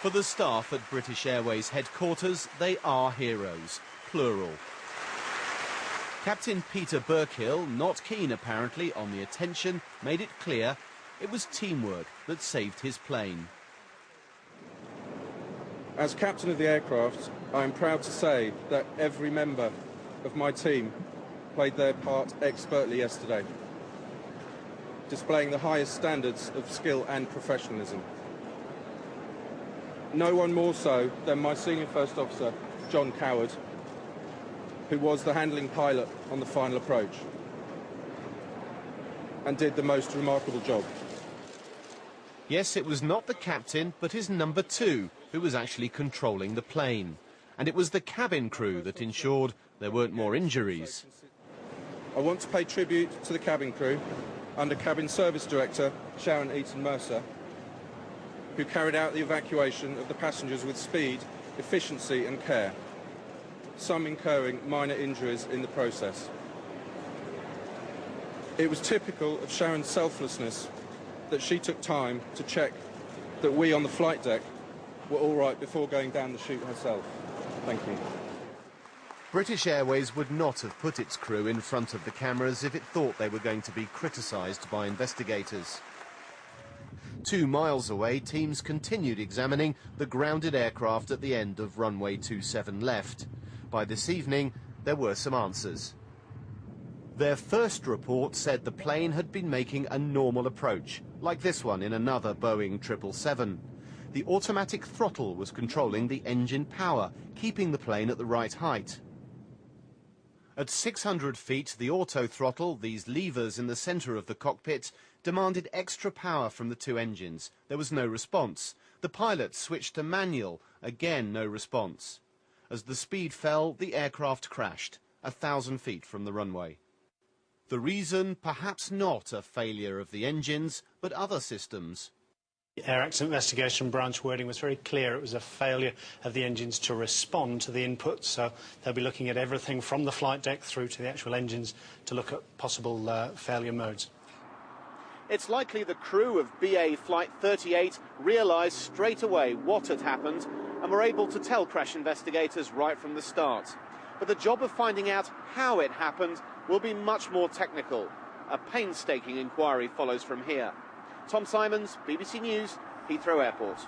For the staff at British Airways headquarters, they are heroes, plural. Captain Peter Burkill, not keen apparently on the attention, made it clear it was teamwork that saved his plane. As captain of the aircraft, I am proud to say that every member of my team played their part expertly yesterday, displaying the highest standards of skill and professionalism. No one more so than my senior first officer, John Coward, who was the handling pilot on the final approach and did the most remarkable job. Yes, it was not the captain, but his number 2, who was actually controlling the plane. And it was the cabin crew that ensured there weren't more injuries. I want to pay tribute to the cabin crew under Cabin Service Director Sharon Eaton-Mercer, who carried out the evacuation of the passengers with speed, efficiency and care, some incurring minor injuries in the process. It was typical of Sharon's selflessness that she took time to check that we on the flight deck were all right before going down the chute herself. Thank you. British Airways would not have put its crew in front of the cameras if it thought they were going to be criticised by investigators. 2 miles away, teams continued examining the grounded aircraft at the end of runway 27 left. By this evening, there were some answers. Their first report said the plane had been making a normal approach, like this one in another Boeing 777. The automatic throttle was controlling the engine power, keeping the plane at the right height. At 600 feet, the auto throttle, these levers in the centre of the cockpit, demanded extra power from the 2 engines. There was no response. The pilot switched to manual. Again, no response. As the speed fell, the aircraft crashed, 1,000 feet from the runway. The reason, perhaps not a failure of the engines, but other systems. The Air Accident Investigation Branch wording was very clear. It was a failure of the engines to respond to the inputs, so they'll be looking at everything from the flight deck through to the actual engines to look at possible failure modes. It's likely the crew of BA Flight 38 realised straight away what had happened and were able to tell crash investigators right from the start. But the job of finding out how it happened will be much more technical. A painstaking inquiry follows from here. Tom Simons, BBC News, Heathrow Airport.